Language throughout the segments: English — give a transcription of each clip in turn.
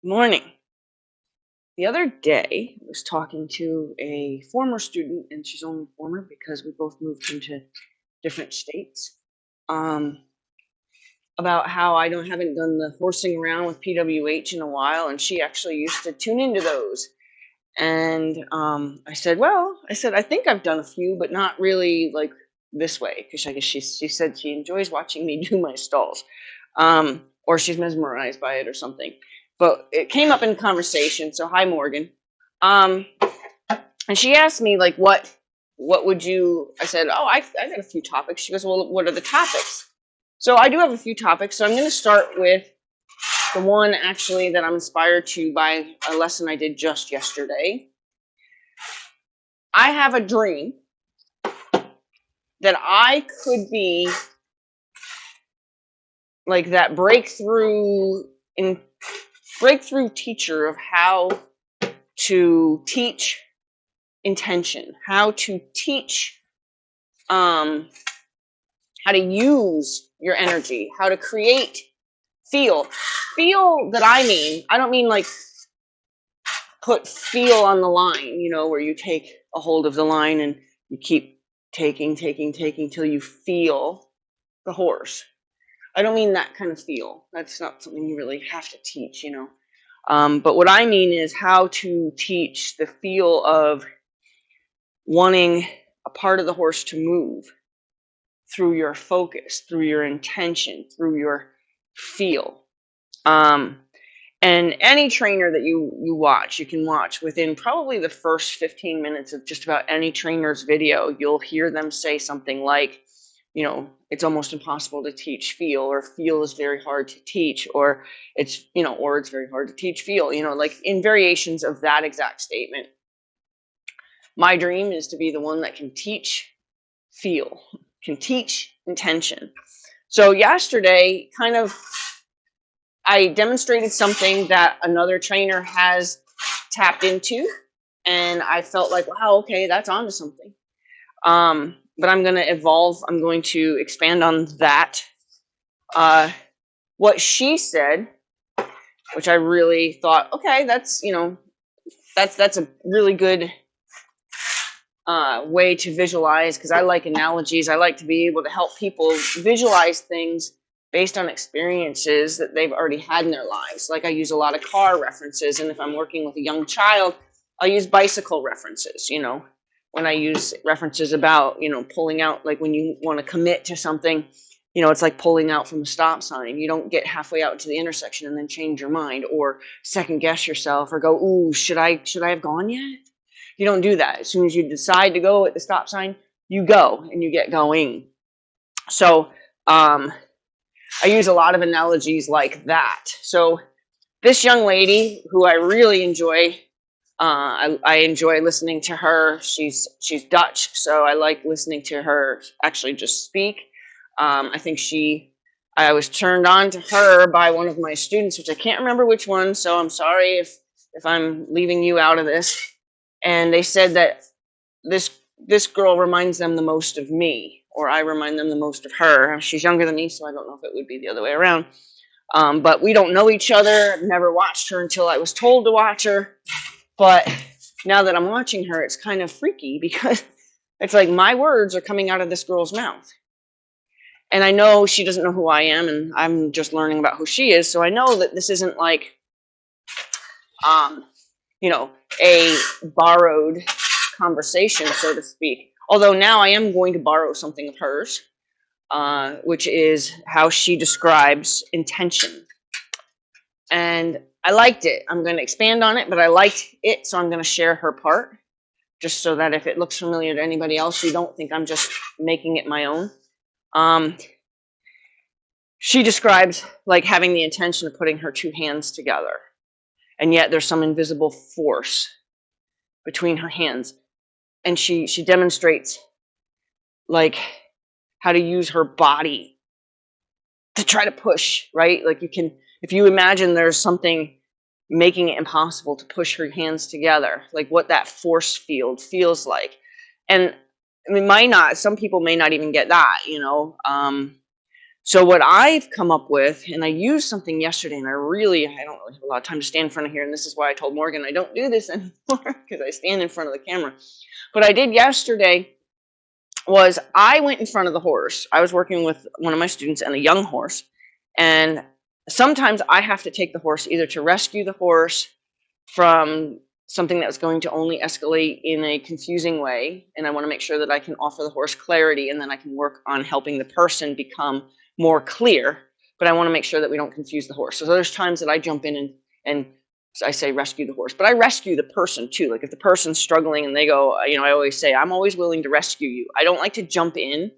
Morning. The other day, I was talking to a former student, and she's only former because we both moved into different states, um, about how I haven't done the horsing around with PWH in a while, and she actually used to tune into those. And I think I've done a few, but not really like this way, because I guess she said she enjoys watching me do my stalls, or she's mesmerized by it or something. But it came up in conversation. So hi, Morgan. Um, and she asked me like, what would you? I said, oh, I got a few topics. She goes, well, what are the topics? So I do have a few topics. So I'm going to start with the one actually that I'm inspired to by a lesson I did just yesterday. I have a dream that I could be like that breakthrough teacher of how to teach intention, how to teach how to use your energy, how to create feel that I don't mean like put feel on the line, where you take a hold of the line and you keep taking till you feel the horse. I don't mean that kind of feel. That's not something you really have to teach, but what I mean is how to teach the feel of wanting a part of the horse to move through your focus, through your intention, through your feel. And any trainer that you watch, you can watch within probably the first 15 minutes of just about any trainer's video, you'll hear them say something like, it's almost impossible to teach feel, or feel is very hard to teach, or it's very hard to teach feel, like in variations of that exact statement. My dream is to be the one that can teach feel, can teach intention. So yesterday, I demonstrated something that another trainer has tapped into, and I felt like, wow, okay, that's onto something. But I'm going to evolve. I'm going to expand on that. What she said, which I really thought, okay, that's a really good way to visualize, because I like analogies. I like to be able to help people visualize things based on experiences that they've already had in their lives. Like I use a lot of car references, and if I'm working with a young child, I'll use bicycle references, when I use references about, pulling out, like when you want to commit to something, it's like pulling out from a stop sign. You don't get halfway out to the intersection and then change your mind or second guess yourself or go, ooh, should I have gone yet? You don't do that. As soon as you decide to go at the stop sign, you go and you get going. So I use a lot of analogies like that. So this young lady, who I really enjoy, I enjoy listening to her. She's Dutch, so I like listening to her actually just speak. I think I was turned on to her by one of my students, which I can't remember which one, so I'm sorry if I'm leaving you out of this. And they said that this girl reminds them the most of me, or I remind them the most of her. She's younger than me, so I don't know if it would be the other way around. But we don't know each other. I've never watched her until I was told to watch her. But now that I'm watching her, it's kind of freaky, because it's like my words are coming out of this girl's mouth. And I know she doesn't know who I am, and I'm just learning about who she is. So I know that this isn't like, a borrowed conversation, so to speak. Although now I am going to borrow something of hers, which is how she describes intention. And I liked it. I'm going to expand on it, but I liked it, so I'm going to share her part, just so that if it looks familiar to anybody else, you don't think I'm just making it my own. She describes like having the intention of putting her two hands together, and yet there's some invisible force between her hands. And she demonstrates like how to use her body to try to push, right? Like if you imagine there's something making it impossible to push her hands together, like what that force field feels like. And I mean, some people may not even get that, So what I've come up with, and I used something yesterday, and I don't really have a lot of time to stand in front of here, and this is why I told Morgan I don't do this anymore, because I stand in front of the camera. What I did yesterday was I went in front of the horse. I was working with one of my students and a young horse, and sometimes I have to take the horse either to rescue the horse from something that's going to only escalate in a confusing way, and I want to make sure that I can offer the horse clarity, and then I can work on helping the person become more clear, but I want to make sure that we don't confuse the horse. So there's times that I jump in and I say rescue the horse, but I rescue the person too. Like if the person's struggling and they go, I always say, I'm always willing to rescue you. I don't like to jump in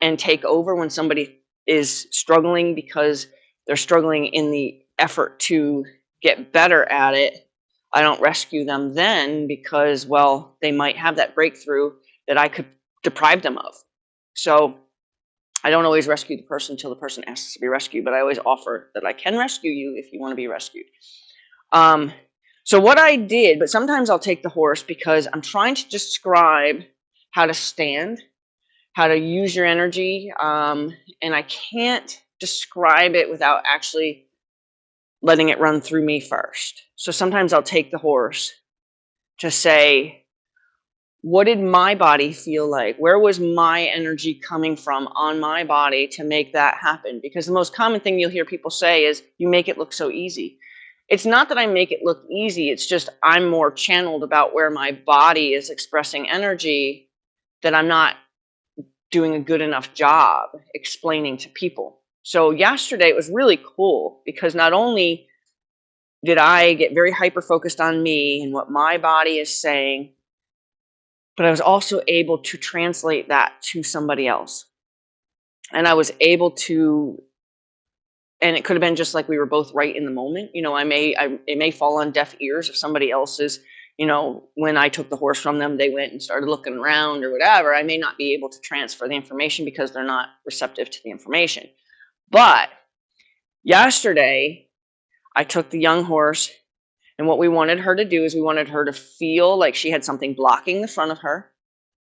and take over when somebody is struggling because they're struggling in the effort to get better at it. I don't rescue them then because, well, they might have that breakthrough that I could deprive them of. So I don't always rescue the person until the person asks to be rescued, but I always offer that I can rescue you if you want to be rescued. So what I did, but sometimes I'll take the horse because I'm trying to describe how to stand, how to use your energy, and I can't describe it without actually letting it run through me first. So sometimes I'll take the horse to say, what did my body feel like? Where was my energy coming from on my body to make that happen? Because the most common thing you'll hear people say is, you make it look so easy. It's not that I make it look easy. It's just I'm more channeled about where my body is expressing energy, that I'm not doing a good enough job explaining to people. So yesterday it was really cool because not only did I get very hyper focused on me and what my body is saying, but I was also able to translate that to somebody else. And I was able to, and it could have been just like we were both right in the moment. It may fall on deaf ears if somebody else's, when I took the horse from them, they went and started looking around or whatever. I may not be able to transfer the information because they're not receptive to the information. But yesterday, I took the young horse, and what we wanted her to do is we wanted her to feel like she had something blocking the front of her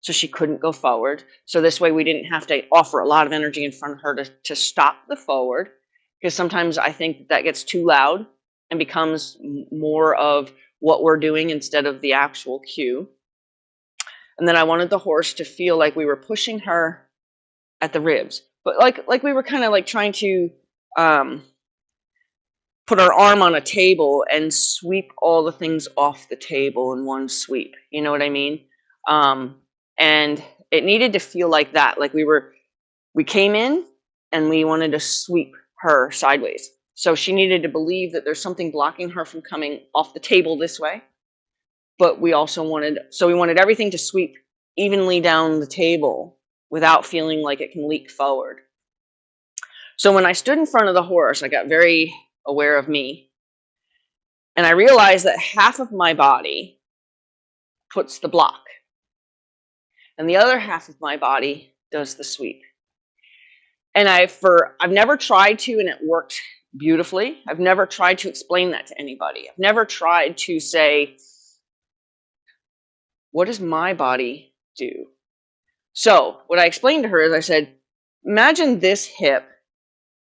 so she couldn't go forward. So this way we didn't have to offer a lot of energy in front of her to stop the forward, because sometimes I think that gets too loud and becomes more of what we're doing instead of the actual cue. And then I wanted the horse to feel like we were pushing her at the ribs, but like we were kind of like trying to put our arm on a table and sweep all the things off the table in one sweep. You know what I mean? And it needed to feel like that. Like we came in and we wanted to sweep her sideways. So she needed to believe that there's something blocking her from coming off the table this way. But we wanted everything to sweep evenly down the table without feeling like it can leak forward. So when I stood in front of the horse, I got very aware of me. And I realized that half of my body puts the block, and the other half of my body does the sweep. And I've never tried to, and it worked beautifully. I've never tried to explain that to anybody. I've never tried to say, what does my body do? So what I explained to her is I said, imagine this hip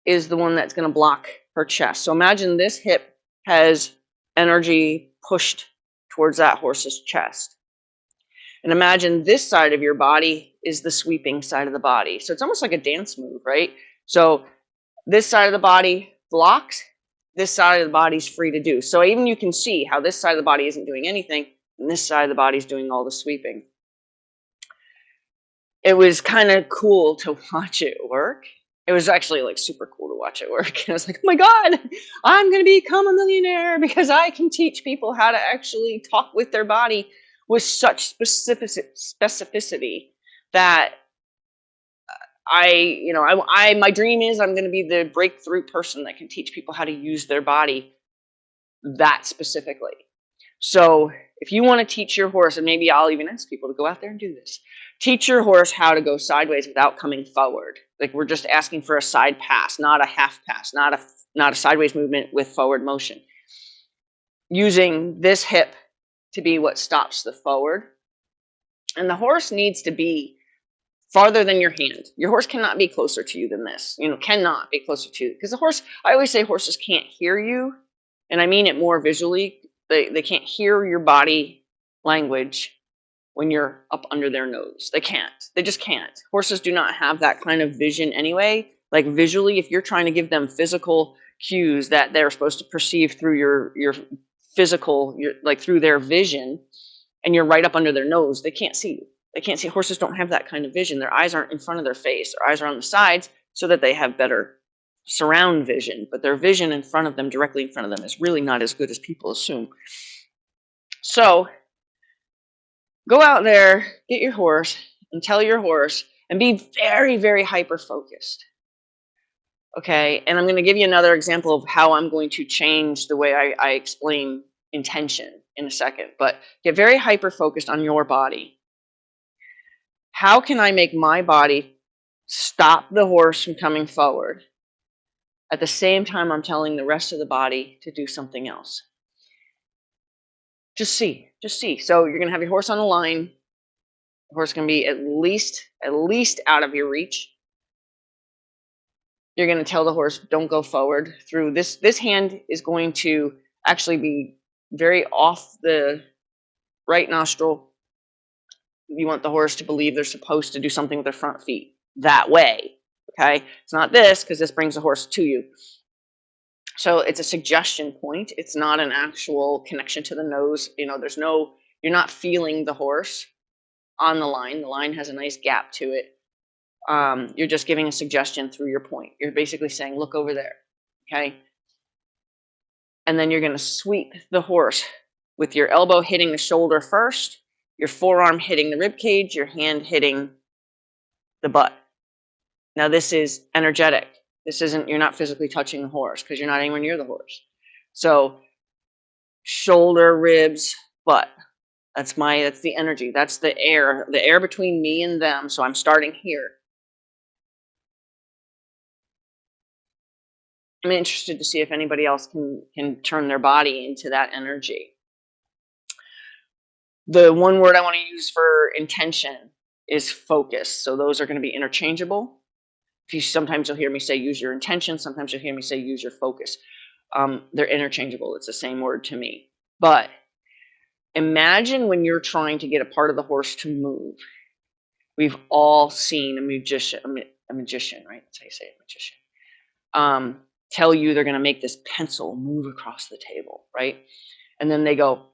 is the one that's going to block her chest. So imagine this hip has energy pushed towards that horse's chest. And imagine this side of your body is the sweeping side of the body. So it's almost like a dance move, right? So this side of the body blocks, this side of the body's free to do. So even you can see how this side of the body isn't doing anything, and this side of the body's doing all the sweeping. It was kind of cool to watch it work. It was actually like super cool to watch it work. And I was like, oh my God, I'm going to become a millionaire because I can teach people how to actually talk with their body with such specificity that my dream is I'm going to be the breakthrough person that can teach people how to use their body that specifically. So if you want to teach your horse, and maybe I'll even ask people to go out there and do this, teach your horse how to go sideways without coming forward. Like we're just asking for a side pass, not a half pass, not a sideways movement with forward motion. Using this hip to be what stops the forward. And the horse needs to be farther than your hand. Your horse cannot be closer to you than this. Cannot be closer to you. Because the horse, I always say horses can't hear you, and I mean it more visually. They can't hear your body language when you're up under their nose. They can't. They just can't. Horses do not have that kind of vision anyway. Like visually, if you're trying to give them physical cues that they're supposed to perceive through your physical, like through their vision, and you're right up under their nose, they can't see you. They can't see. Horses don't have that kind of vision. Their eyes aren't in front of their face. Their eyes are on the sides so that they have better surround vision. But their vision in front of them, directly in front of them, is really not as good as people assume. So go out there, get your horse, and tell your horse, and be very, very hyper-focused. Okay, and I'm going to give you another example of how I'm going to change the way I explain intention in a second. But get very hyper-focused on your body. How can I make my body stop the horse from coming forward? At the same time, I'm telling the rest of the body to do something else. Just see. So you're going to have your horse on the line. The horse can be at least out of your reach. You're going to tell the horse, don't go forward through this. This hand is going to actually be very off the right nostril. You want the horse to believe they're supposed to do something with their front feet that way. Okay, it's not this, because this brings the horse to you. So it's a suggestion point. It's not an actual connection to the nose. You're not feeling the horse on the line. The line has a nice gap to it. You're just giving a suggestion through your point. You're basically saying, look over there. Okay. And then you're going to sweep the horse with your elbow hitting the shoulder first, your forearm hitting the rib cage, your hand hitting the butt. Now this is energetic. You're not physically touching the horse because you're not anywhere near the horse. So shoulder, ribs, butt. That's the energy. That's the air between me and them. So I'm starting here. I'm interested to see if anybody else can turn their body into that energy. The one word I want to use for intention is focus. So those are going to be interchangeable. Sometimes you'll hear me say use your intention. Sometimes you'll hear me say use your focus. They're interchangeable. It's the same word to me. But imagine when you're trying to get a part of the horse to move. We've all seen a magician, right? That's how you say it, magician. Tell you they're going to make this pencil move across the table, right? And then they go,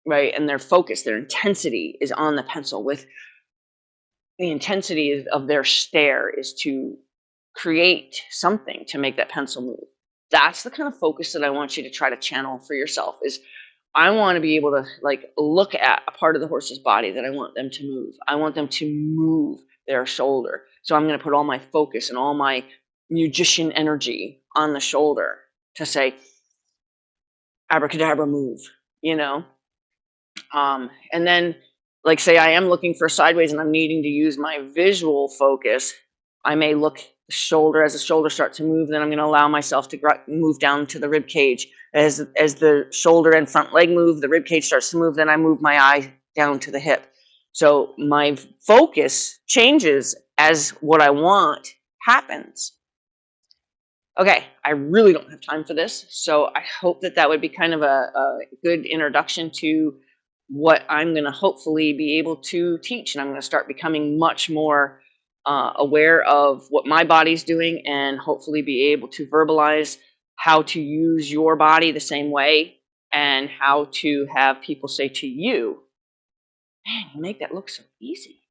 right? And their focus, their intensity is on the pencil. With the intensity of their stare is to create something to make that pencil move. That's the kind of focus that I want you to try to channel for yourself. Is I want to be able to look at a part of the horse's body that I want them to move. I want them to move their shoulder. So I'm going to put all my focus and all my magician energy on the shoulder to say, abracadabra, move, and then say I am looking for sideways and I'm needing to use my visual focus. I may look the shoulder. As the shoulder starts to move, then I'm going to allow myself to move down to the rib cage. As the shoulder and front leg move, the rib cage starts to move, then I move my eye down to the hip. So my focus changes as what I want happens. Okay, I really don't have time for this, so I hope that would be kind of a good introduction to what I'm going to hopefully be able to teach, and I'm going to start becoming much more aware of what my body's doing, and hopefully be able to verbalize how to use your body the same way, and how to have people say to you, man, you make that look so easy.